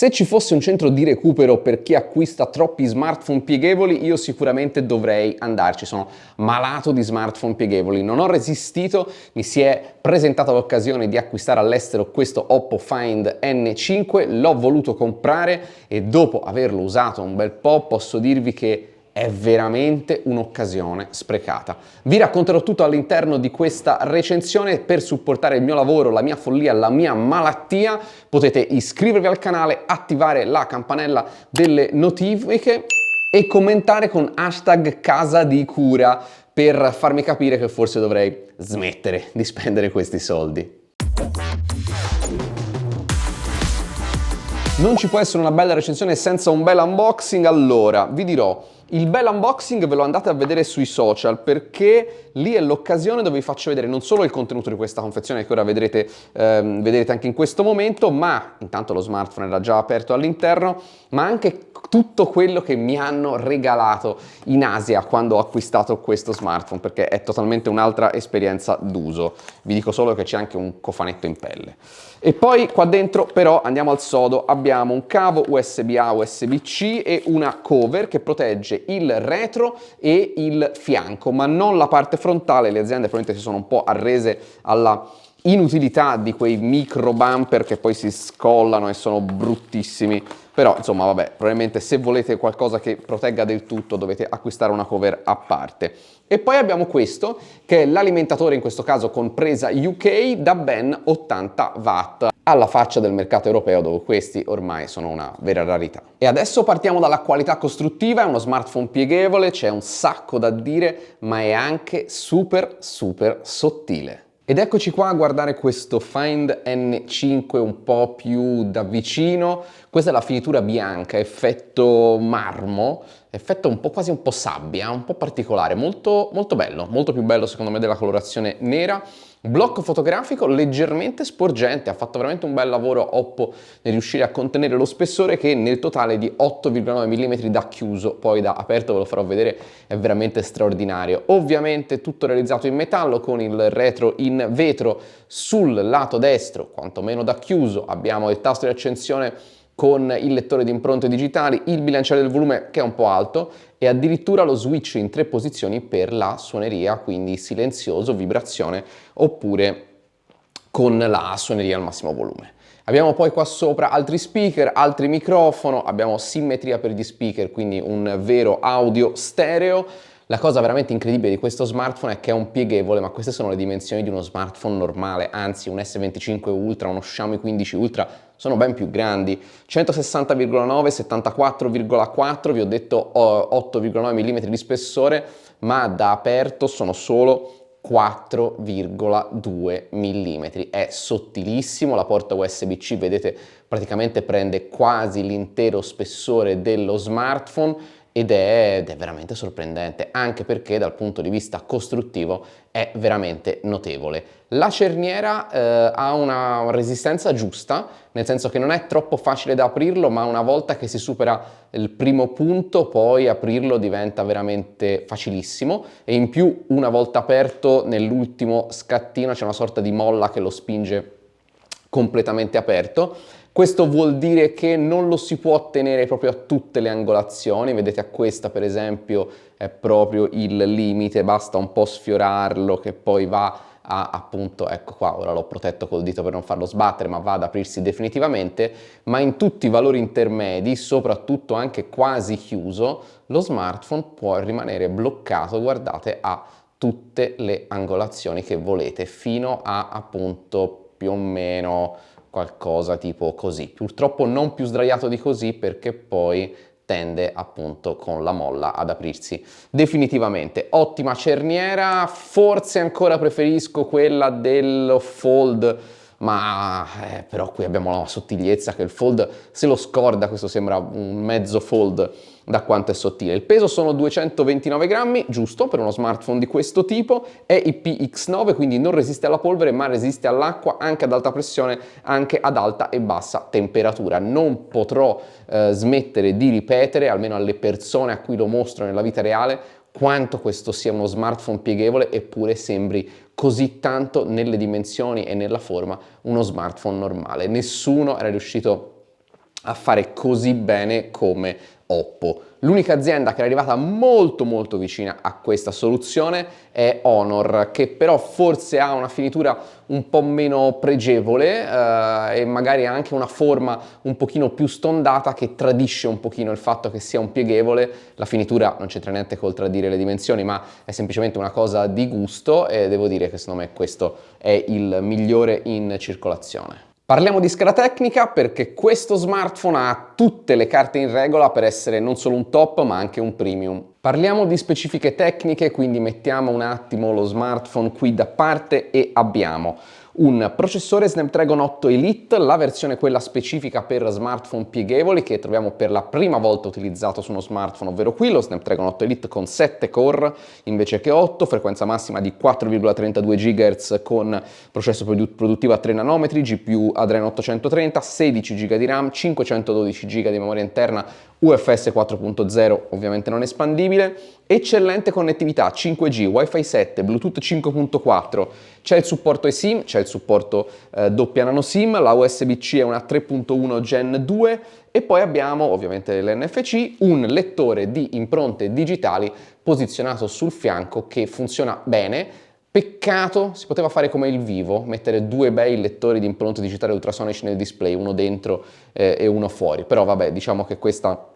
Se ci fosse un centro di recupero per chi acquista troppi smartphone pieghevoli, io sicuramente dovrei andarci. Sono malato di smartphone pieghevoli, non ho resistito, mi si è presentata l'occasione di acquistare all'estero questo Oppo Find N5, l'ho voluto comprare e dopo averlo usato un bel po' posso dirvi che è veramente un'occasione sprecata. Vi racconterò tutto all'interno di questa recensione. Per supportare il mio lavoro, la mia follia, la mia malattia, potete iscrivervi al canale, attivare la campanella delle notifiche e commentare con hashtag casa di cura per farmi capire che forse dovrei smettere di spendere questi soldi. Non ci può essere una bella recensione senza un bel unboxing. Allora, vi dirò, il bel unboxing ve lo andate a vedere sui social perché lì è l'occasione dove vi faccio vedere non solo il contenuto di questa confezione che ora vedrete anche in questo momento, ma intanto lo smartphone era già aperto all'interno, ma anche tutto quello che mi hanno regalato in Asia quando ho acquistato questo smartphone, perché è totalmente un'altra esperienza d'uso. Vi dico solo che c'è anche un cofanetto in pelle. E poi qua dentro però andiamo al sodo, abbiamo un cavo USB-A, USB-C e una cover che protegge il retro e il fianco, ma non la parte frontale. Le aziende probabilmente si sono un po' arrese alla inutilità di quei micro bumper che poi si scollano e sono bruttissimi. Però insomma vabbè, probabilmente se volete qualcosa che protegga del tutto dovete acquistare una cover a parte. E poi abbiamo questo che è l'alimentatore, in questo caso con presa UK da ben 80 watt, alla faccia del mercato europeo dove questi ormai sono una vera rarità. E adesso partiamo dalla qualità costruttiva. È uno smartphone pieghevole, c'è un sacco da dire, ma è anche super sottile. Ed eccoci qua a guardare questo Find N5 un po' più da vicino. Questa è la finitura bianca, effetto marmo, effetto un po' quasi un po' sabbia, un po' particolare, molto bello, molto più bello secondo me della colorazione nera. Blocco fotografico leggermente sporgente, ha fatto veramente un bel lavoro Oppo nel riuscire a contenere lo spessore che nel totale di 8,9 mm da chiuso, poi da aperto ve lo farò vedere, è veramente straordinario. Ovviamente tutto realizzato in metallo con il retro in vetro. Sul lato destro, quantomeno da chiuso, abbiamo il tasto di accensione con il lettore di impronte digitali, il bilanciere del volume che è un po' alto e addirittura lo switch in 3 posizioni per la suoneria, quindi silenzioso, vibrazione oppure con la suoneria al massimo volume. Abbiamo poi qua sopra altri speaker, altri microfono, abbiamo simmetria per gli speaker, quindi un vero audio stereo. La cosa veramente incredibile di questo smartphone è che è un pieghevole, ma queste sono le dimensioni di uno smartphone normale, anzi un S25 Ultra, uno Xiaomi 15 Ultra sono ben più grandi, 160,9, 74,4, vi ho detto 8,9 mm di spessore, ma da aperto sono solo 4,2 mm, è sottilissimo. La porta USB-C, vedete, praticamente prende quasi l'intero spessore dello smartphone ed è veramente sorprendente, anche perché dal punto di vista costruttivo è veramente notevole. La cerniera ha una resistenza giusta, nel senso che non è troppo facile da aprirlo, ma una volta che si supera il primo punto poi aprirlo diventa veramente facilissimo e in più una volta aperto nell'ultimo scattino c'è una sorta di molla che lo spinge completamente aperto. Questo vuol dire che non lo si può ottenere proprio a tutte le angolazioni, vedete a questa per esempio è proprio il limite, basta un po' sfiorarlo che poi va a, appunto, ecco qua, ora l'ho protetto col dito per non farlo sbattere, ma va ad aprirsi definitivamente, ma in tutti i valori intermedi, soprattutto anche quasi chiuso, lo smartphone può rimanere bloccato, guardate, a tutte le angolazioni che volete, fino a appunto più o meno qualcosa tipo così, purtroppo non più sdraiato di così perché poi tende appunto con la molla ad aprirsi definitivamente. Ottima cerniera, forse ancora preferisco quella dello Fold, ma però qui abbiamo la sottigliezza che il Fold se lo scorda, questo sembra un mezzo Fold da quanto è sottile. Il peso sono 229 grammi, giusto per uno smartphone di questo tipo, è IPX9, quindi non resiste alla polvere ma resiste all'acqua anche ad alta pressione, anche ad alta e bassa temperatura. Non potrò smettere di ripetere, almeno alle persone a cui lo mostro nella vita reale, quanto questo sia uno smartphone pieghevole eppure sembri così tanto nelle dimensioni e nella forma uno smartphone normale. Nessuno era riuscito a fare così bene come Oppo. L'unica azienda che è arrivata molto vicina a questa soluzione è Honor, che però forse ha una finitura un po' meno pregevole e magari ha anche una forma un pochino più stondata che tradisce un pochino il fatto che sia un pieghevole. La finitura non c'entra niente col tradire le dimensioni, ma è semplicemente una cosa di gusto e devo dire che secondo me questo è il migliore in circolazione. Parliamo di scheda tecnica perché questo smartphone ha tutte le carte in regola per essere non solo un top ma anche un premium. Parliamo di specifiche tecniche, quindi mettiamo un attimo lo smartphone qui da parte e abbiamo un processore Snapdragon 8 Elite, la versione quella specifica per smartphone pieghevoli che troviamo per la prima volta utilizzato su uno smartphone, ovvero qui lo Snapdragon 8 Elite con 7 core invece che 8, frequenza massima di 4,32 GHz con processo produttivo a 3 nanometri, GPU Adreno 830, 16 GB di RAM, 512 GB di memoria interna UFS 4.0, ovviamente non espandibile, eccellente connettività 5G, Wi-Fi 7, Bluetooth 5.4, c'è il supporto eSIM, c'è il supporto doppia nano SIM, la USB-C è una 3.1 Gen 2 e poi abbiamo ovviamente l'NFC, un lettore di impronte digitali posizionato sul fianco che funziona bene. Peccato, si poteva fare come il Vivo, mettere due bei lettori di impronte digitali ultrasonici nel display, uno dentro e uno fuori, però vabbè, diciamo che questa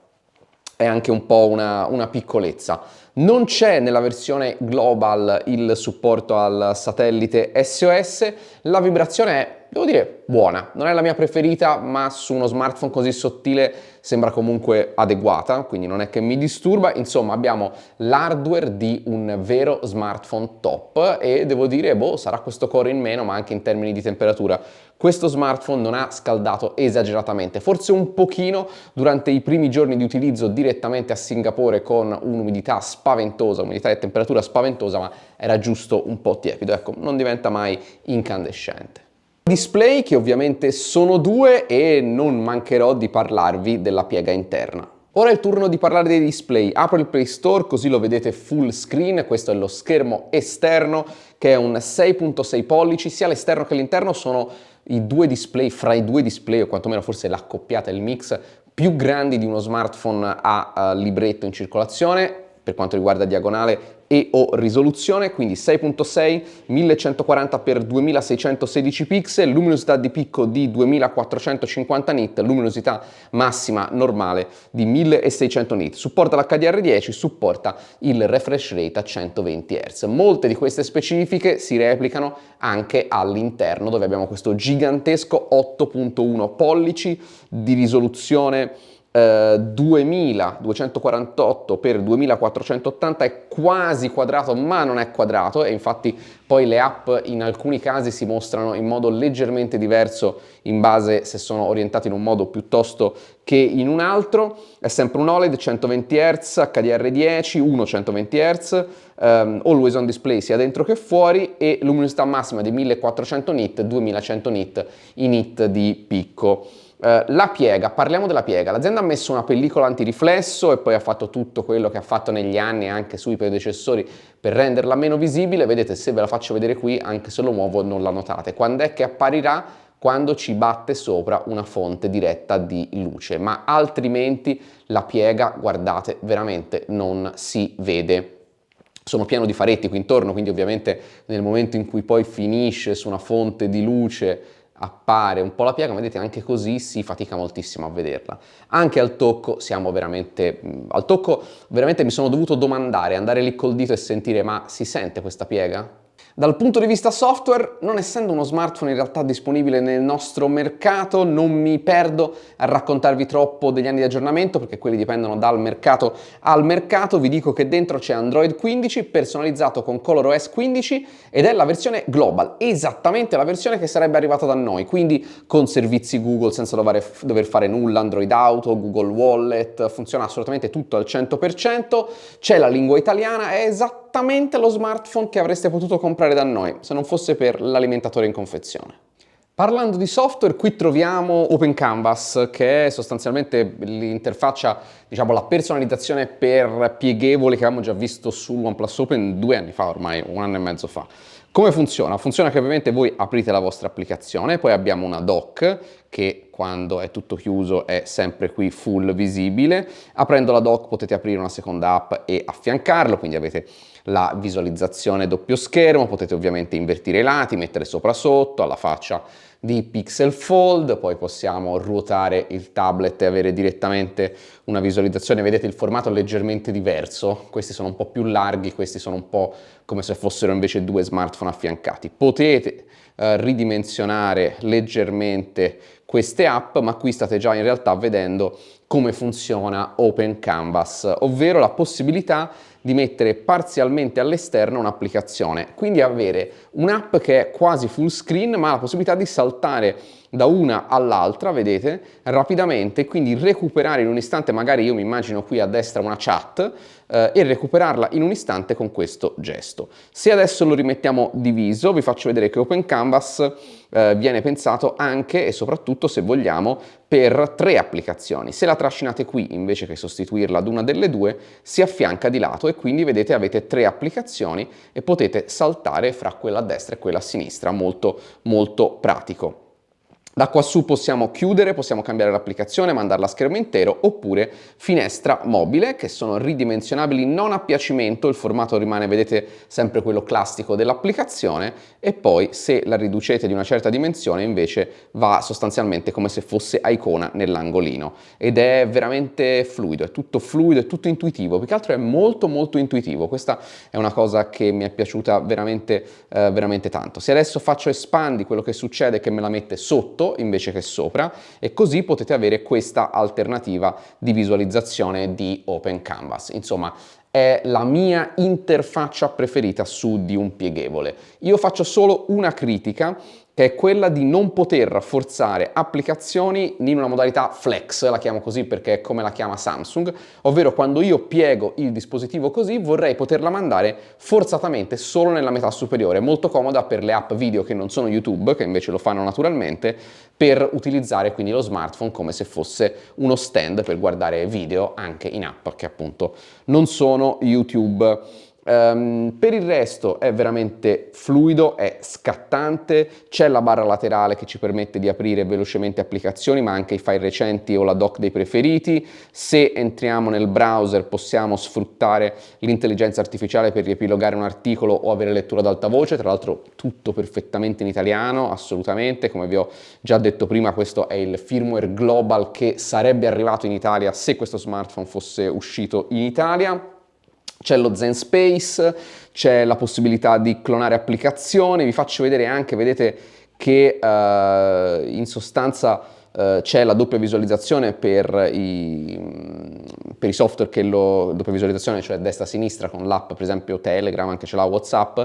è anche un po' una piccolezza. Non c'è nella versione global il supporto al satellite SOS, la vibrazione è, devo dire, buona, non è la mia preferita, ma su uno smartphone così sottile sembra comunque adeguata, quindi non è che mi disturba. Insomma, abbiamo l'hardware di un vero smartphone top e devo dire, boh, sarà questo core in meno, ma anche in termini di temperatura questo smartphone non ha scaldato esageratamente, forse un pochino durante i primi giorni di utilizzo direttamente a Singapore con un'umidità spaventosa, umidità e temperatura spaventosa, ma era giusto un po' tiepido, ecco, non diventa mai incandescente. Display che ovviamente sono due e non mancherò di parlarvi della piega interna. Ora è il turno di parlare dei display. Apro il Play Store così lo vedete full screen, questo è lo schermo esterno che è un 6.6 pollici, sia l'esterno che l'interno sono i due display, fra i due display o quantomeno forse l'accoppiata, il mix più grandi di uno smartphone a libretto in circolazione per quanto riguarda diagonale e o risoluzione, quindi 6.6, 1140x2616 pixel, luminosità di picco di 2450 nit, luminosità massima normale di 1600 nit, supporta l'HDR10, supporta il refresh rate a 120 Hz. Molte di queste specifiche si replicano anche all'interno dove abbiamo questo gigantesco 8.1 pollici di risoluzione 2248 x 2480, è quasi quadrato ma non è quadrato e infatti poi le app in alcuni casi si mostrano in modo leggermente diverso in base se sono orientate in un modo piuttosto che in un altro. È sempre un OLED 120 Hz, HDR10, 120 Hz, always on display sia dentro che fuori e luminosità massima di 1400 nit, 2100 nit i nit di picco. La piega, parliamo della piega. L'azienda ha messo una pellicola antiriflesso e poi ha fatto tutto quello che ha fatto negli anni anche sui predecessori per renderla meno visibile. Vedete, se ve la faccio vedere qui, anche se lo muovo non la notate. Quando è che apparirà? Quando ci batte sopra una fonte diretta di luce, ma altrimenti la piega, guardate, veramente non si vede. Sono pieno di faretti qui intorno, quindi ovviamente nel momento in cui poi finisce su una fonte di luce appare un po' la piega, ma vedete anche così si fatica moltissimo a vederla. Anche al tocco siamo veramente, al tocco veramente mi sono dovuto domandare, andare lì col dito e sentire ma si sente questa piega? Dal punto di vista software, non essendo uno smartphone in realtà disponibile nel nostro mercato, non mi perdo a raccontarvi troppo degli anni di aggiornamento perché quelli dipendono dal mercato al mercato. Vi dico che dentro c'è Android 15 personalizzato con ColorOS 15 ed è la versione global, esattamente la versione che sarebbe arrivata da noi, quindi con servizi Google senza dover fare nulla, Android Auto, Google Wallet, funziona assolutamente tutto al 100%, c'è la lingua italiana, è esattamente lo smartphone che avreste potuto comprare da noi se non fosse per l'alimentatore in confezione. Parlando di software, qui troviamo Open Canvas, che è sostanzialmente l'interfaccia, diciamo la personalizzazione per pieghevoli che avevamo già visto su OnePlus Open 2 anni fa, ormai un anno e mezzo fa. Come funziona? Funziona che ovviamente voi aprite la vostra applicazione, poi abbiamo una dock che quando è tutto chiuso è sempre qui full visibile. Aprendo la dock potete aprire una seconda app e affiancarlo, quindi avete la visualizzazione doppio schermo, potete ovviamente invertire i lati, mettere sopra sotto, alla faccia di Pixel Fold, poi possiamo ruotare il tablet e avere direttamente una visualizzazione. Vedete il formato è leggermente diverso, questi sono un po' più larghi, questi sono un po' come se fossero invece due smartphone affiancati. Potete ridimensionare leggermente queste app, ma qui state già in realtà vedendo come funziona Open Canvas, ovvero la possibilità di mettere parzialmente all'esterno un'applicazione, quindi avere un'app che è quasi full screen, ma la possibilità di saltare da una all'altra, vedete, rapidamente, quindi recuperare in un istante, magari io mi immagino qui a destra una chat, e recuperarla in un istante con questo gesto. Se adesso lo rimettiamo diviso, vi faccio vedere che Open Canvas viene pensato anche e soprattutto, se vogliamo, per 3 applicazioni. Se la trascinate qui, invece che sostituirla ad una delle due, si affianca di lato e quindi vedete avete 3 applicazioni e potete saltare fra quella a destra e quella a sinistra, molto molto pratico. Da qua su possiamo chiudere, possiamo cambiare l'applicazione, mandarla a schermo intero, oppure finestra mobile, che sono ridimensionabili non a piacimento, il formato rimane, vedete, sempre quello classico dell'applicazione, e poi se la riducete di una certa dimensione invece va sostanzialmente come se fosse a icona nell'angolino, ed è veramente fluido, è tutto intuitivo, più che altro è molto molto intuitivo. Questa è una cosa che mi è piaciuta veramente, veramente tanto. Se adesso faccio espandi, quello che succede è che me la mette sotto invece che sopra, e così potete avere questa alternativa di visualizzazione di Open Canvas. Insomma, è la mia interfaccia preferita su di un pieghevole. Io faccio solo una critica, che è quella di non poter rafforzare applicazioni in una modalità flex, la chiamo così perché è come la chiama Samsung, ovvero quando io piego il dispositivo così vorrei poterla mandare forzatamente solo nella metà superiore, molto comoda per le app video che non sono YouTube, che invece lo fanno naturalmente, per utilizzare quindi lo smartphone come se fosse uno stand per guardare video anche in app che appunto non sono YouTube. Per il resto è veramente fluido, è scattante, c'è la barra laterale che ci permette di aprire velocemente applicazioni, ma anche i file recenti o la doc dei preferiti. Se entriamo nel browser possiamo sfruttare l'intelligenza artificiale per riepilogare un articolo o avere lettura ad alta voce, tra l'altro tutto perfettamente in italiano, assolutamente, come vi ho già detto prima, questo è il firmware global che sarebbe arrivato in Italia se questo smartphone fosse uscito in Italia. C'è lo Zen Space, c'è la possibilità di clonare applicazioni, vi faccio vedere anche, vedete che in sostanza c'è la doppia visualizzazione per i software che doppia visualizzazione, cioè destra-sinistra con l'app, per esempio Telegram, anche ce l'ha WhatsApp.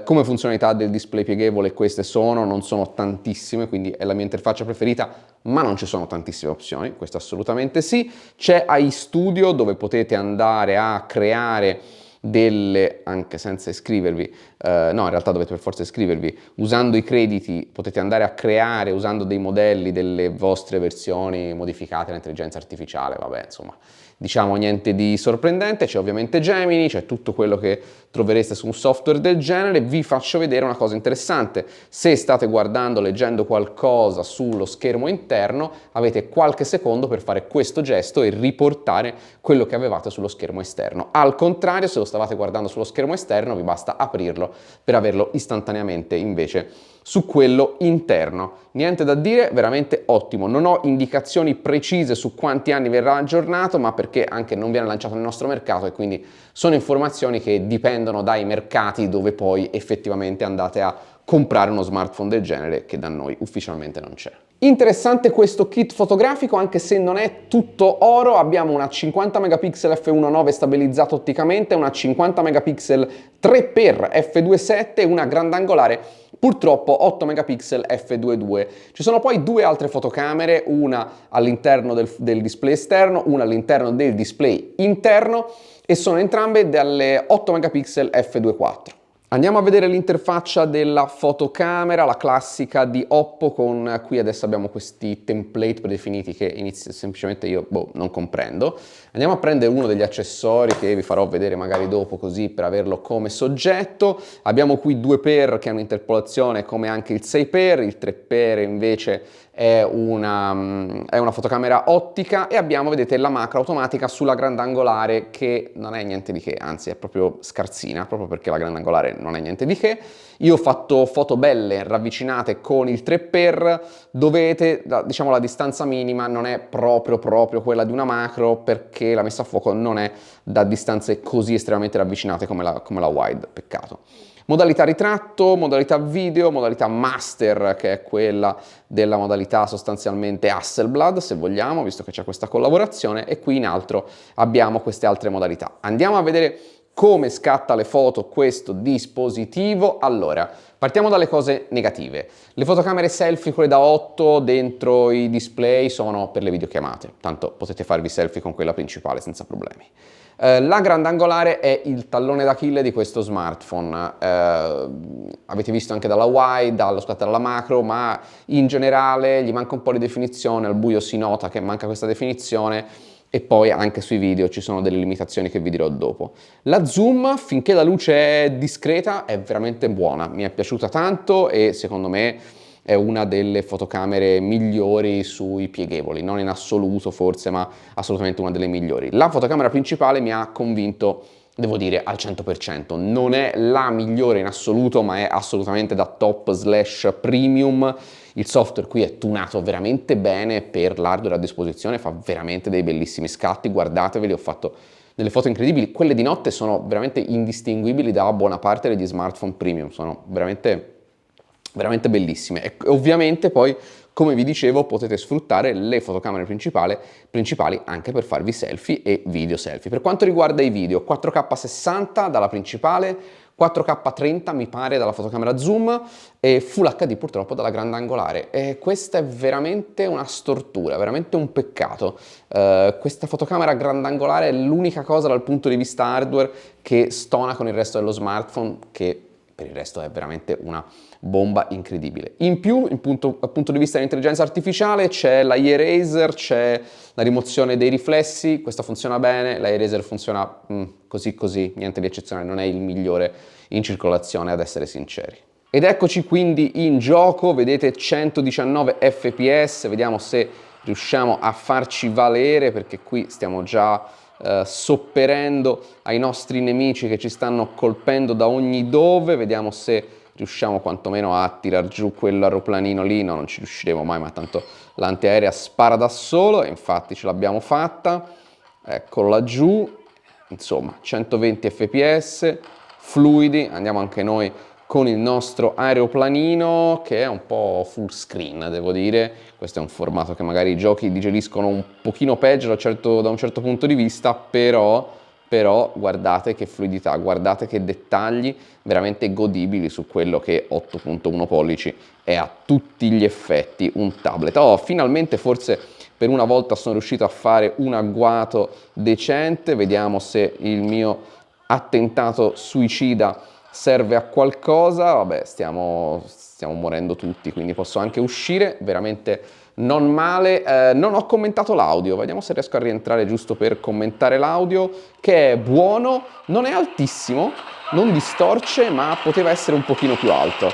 Come funzionalità del display pieghevole queste non sono tantissime, quindi è la mia interfaccia preferita, ma non ci sono tantissime opzioni, questo assolutamente sì. C'è iStudio dove potete andare a creare delle, anche senza iscrivervi, no, in realtà dovete per forza iscrivervi, usando i crediti potete andare a creare, usando dei modelli, delle vostre versioni modificate all'intelligenza artificiale, vabbè, insomma, diciamo niente di sorprendente. C'è ovviamente Gemini, c'è tutto quello che trovereste su un software del genere. Vi faccio vedere una cosa interessante: se state guardando, leggendo qualcosa sullo schermo interno, avete qualche secondo per fare questo gesto e riportare quello che avevate sullo schermo esterno. Al contrario, se lo stavate guardando sullo schermo esterno, vi basta aprirlo per averlo istantaneamente invece su quello interno. Niente da dire, veramente ottimo. Non ho indicazioni precise su quanti anni verrà aggiornato, ma perché anche non viene lanciato nel nostro mercato e quindi sono informazioni che dipendono dai mercati dove poi effettivamente andate a comprare uno smartphone del genere, che da noi ufficialmente non c'è. Interessante questo kit fotografico, anche se non è tutto oro. Abbiamo una 50 megapixel f1.9 stabilizzato otticamente, una 50 megapixel 3x f2.7 e una grandangolare purtroppo 8 megapixel f2.2. Ci sono poi due altre fotocamere, una all'interno del display esterno, una all'interno del display interno, e sono entrambe dalle 8 megapixel f2.4. Andiamo a vedere l'interfaccia della fotocamera, la classica di Oppo, con qui adesso abbiamo questi template predefiniti che semplicemente io non comprendo. Andiamo a prendere uno degli accessori che vi farò vedere magari dopo, così per averlo come soggetto. Abbiamo qui 2x che è un'interpolazione, come anche il 6x, il 3x invece è una fotocamera ottica, e abbiamo, vedete, la macro automatica sulla grandangolare, che non è niente di che, anzi è proprio scarsina, proprio perché la grandangolare non è niente di che. Io ho fatto foto belle ravvicinate con il 3x, dovete, diciamo, la distanza minima non è proprio quella di una macro, perché la messa a fuoco non è da distanze così estremamente ravvicinate come la wide, peccato. Modalità ritratto, modalità video, modalità master, che è quella della modalità sostanzialmente Hasselblad, se vogliamo, visto che c'è questa collaborazione, e qui in alto abbiamo queste altre modalità. Andiamo a vedere come scatta le foto questo dispositivo. Allora, partiamo dalle cose negative. Le fotocamere selfie, quelle da 8 dentro i display, sono per le videochiamate, tanto potete farvi selfie con quella principale senza problemi. La grandangolare è il tallone d'Achille di questo smartphone. Avete visto anche dalla wide, dalla macro, ma in generale gli manca un po' di definizione, al buio si nota che manca questa definizione, e poi anche sui video ci sono delle limitazioni che vi dirò dopo. La zoom, finché la luce è discreta, è veramente buona, mi è piaciuta tanto e secondo me è una delle fotocamere migliori sui pieghevoli, non in assoluto forse, ma assolutamente una delle migliori. La fotocamera principale mi ha convinto, devo dire, al 100%. Non è la migliore in assoluto, ma è assolutamente da top / premium. Il software qui è tunato veramente bene per l'hardware a disposizione, fa veramente dei bellissimi scatti, guardateveli, ho fatto delle foto incredibili. Quelle di notte sono veramente indistinguibili da buona parte degli smartphone premium, sono veramente bellissime. E ovviamente poi, come vi dicevo, potete sfruttare le fotocamere principali anche per farvi selfie e video selfie. Per quanto riguarda i video, 4K 60 dalla principale, 4K 30 mi pare dalla fotocamera zoom, e Full HD purtroppo dalla grandangolare. E questa è veramente una stortura, veramente un peccato. Questa fotocamera grandangolare è l'unica cosa dal punto di vista hardware che stona con il resto dello smartphone, che per il resto è veramente una bomba incredibile. In più, dal punto di vista dell'intelligenza artificiale, c'è la Eraser, c'è la rimozione dei riflessi, questa funziona bene, la Eraser funziona così, niente di eccezionale, non è il migliore in circolazione, ad essere sinceri. Ed eccoci quindi in gioco, vedete 119 fps, vediamo se riusciamo a farci valere, perché qui stiamo già sopperendo ai nostri nemici che ci stanno colpendo da ogni dove. Vediamo se riusciamo quantomeno a tirar giù quell'aeroplanino lì. No, non ci riusciremo mai, ma tanto l'antiaerea spara da solo, e infatti ce l'abbiamo fatta. Eccolo laggiù, insomma 120 fps fluidi. Andiamo anche noi con il nostro aeroplanino, che è un po' full screen, devo dire. Questo è un formato che magari i giochi digeriscono un pochino peggio da un certo punto di vista, però guardate che fluidità, guardate che dettagli veramente godibili su quello che 8.1 pollici è a tutti gli effetti un tablet. Oh, finalmente forse per una volta sono riuscito a fare un agguato decente. Vediamo se il mio attentato suicida serve a qualcosa. Vabbè, stiamo morendo tutti, quindi posso anche uscire, veramente non male. Non ho commentato l'audio, vediamo se riesco a rientrare giusto per commentare l'audio, che è buono, non è altissimo, non distorce, ma poteva essere un pochino più alto.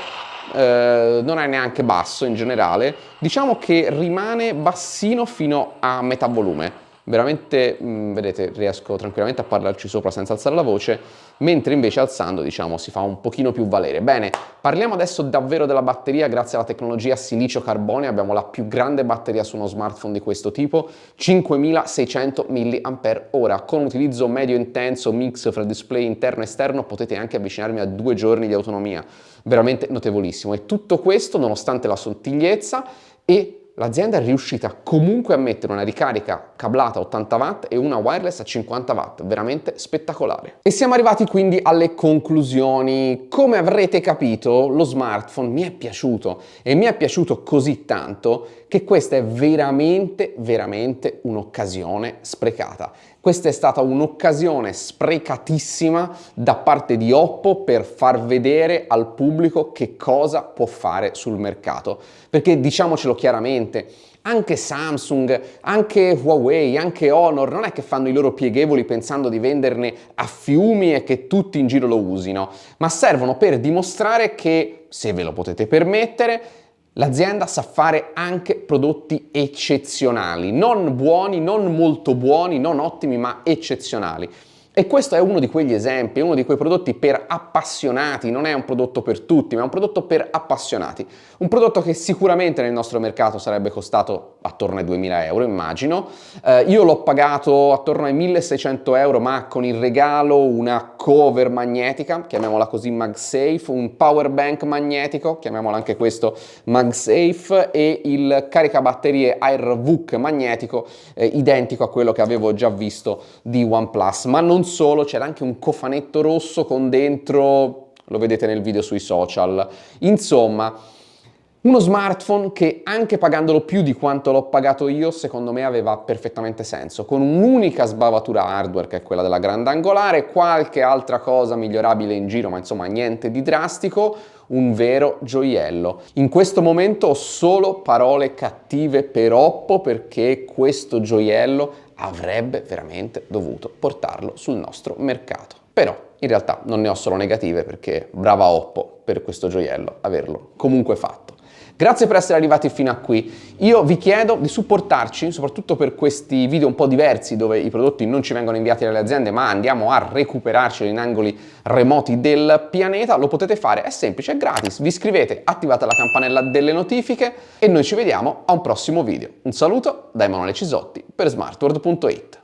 Non è neanche basso in generale, diciamo che rimane bassino fino a metà volume. Veramente, vedete, riesco tranquillamente a parlarci sopra senza alzare la voce, mentre invece alzando, diciamo, si fa un pochino più valere. Bene, parliamo adesso davvero della batteria. Grazie alla tecnologia silicio-carbonio abbiamo la più grande batteria su uno smartphone di questo tipo, 5600 mAh. Con utilizzo medio intenso, mix fra display interno e esterno, potete anche avvicinarmi a 2 giorni di autonomia. Veramente notevolissimo. E tutto questo nonostante la sottigliezza, e l'azienda è riuscita comunque a mettere una ricarica cablata a 80 watt e una wireless a 50 watt, veramente spettacolare. E siamo arrivati quindi alle conclusioni. Come avrete capito, lo smartphone mi è piaciuto, e mi è piaciuto così tanto che questa è veramente, veramente un'occasione sprecata. Questa è stata un'occasione sprecatissima da parte di Oppo per far vedere al pubblico che cosa può fare sul mercato. Perché diciamocelo chiaramente, anche Samsung, anche Huawei, anche Honor non è che fanno i loro pieghevoli pensando di venderne a fiumi e che tutti in giro lo usino, ma servono per dimostrare che, se ve lo potete permettere, l'azienda sa fare anche prodotti eccezionali, non buoni, non molto buoni, non ottimi, ma eccezionali. E questo è uno di quegli esempi, è uno di quei prodotti per appassionati, non è un prodotto per tutti, ma è un prodotto per appassionati. Un prodotto che sicuramente nel nostro mercato sarebbe costato attorno ai 2000 euro, immagino. Io l'ho pagato attorno ai 1600 euro, ma con il regalo una cover magnetica, chiamiamola così MagSafe, un power bank magnetico, chiamiamola anche questo MagSafe, e il caricabatterie AirVook magnetico, identico a quello che avevo già visto di OnePlus. Ma non solo, c'era anche un cofanetto rosso con dentro, lo vedete nel video sui social. Insomma, uno smartphone che anche pagandolo più di quanto l'ho pagato io, secondo me aveva perfettamente senso, con un'unica sbavatura hardware che è quella della grandangolare, qualche altra cosa migliorabile in giro, ma insomma niente di drastico, un vero gioiello. In questo momento ho solo parole cattive per Oppo perché questo gioiello avrebbe veramente dovuto portarlo sul nostro mercato. Però in realtà non ne ho solo negative perché brava Oppo per questo gioiello averlo comunque fatto. Grazie per essere arrivati fino a qui. Io vi chiedo di supportarci, soprattutto per questi video un po' diversi dove i prodotti non ci vengono inviati dalle aziende ma andiamo a recuperarceli in angoli remoti del pianeta. Lo potete fare, è semplice, è gratis. Vi iscrivete, attivate la campanella delle notifiche e noi ci vediamo a un prossimo video. Un saluto da Emanuele Cisotti per smartworld.it.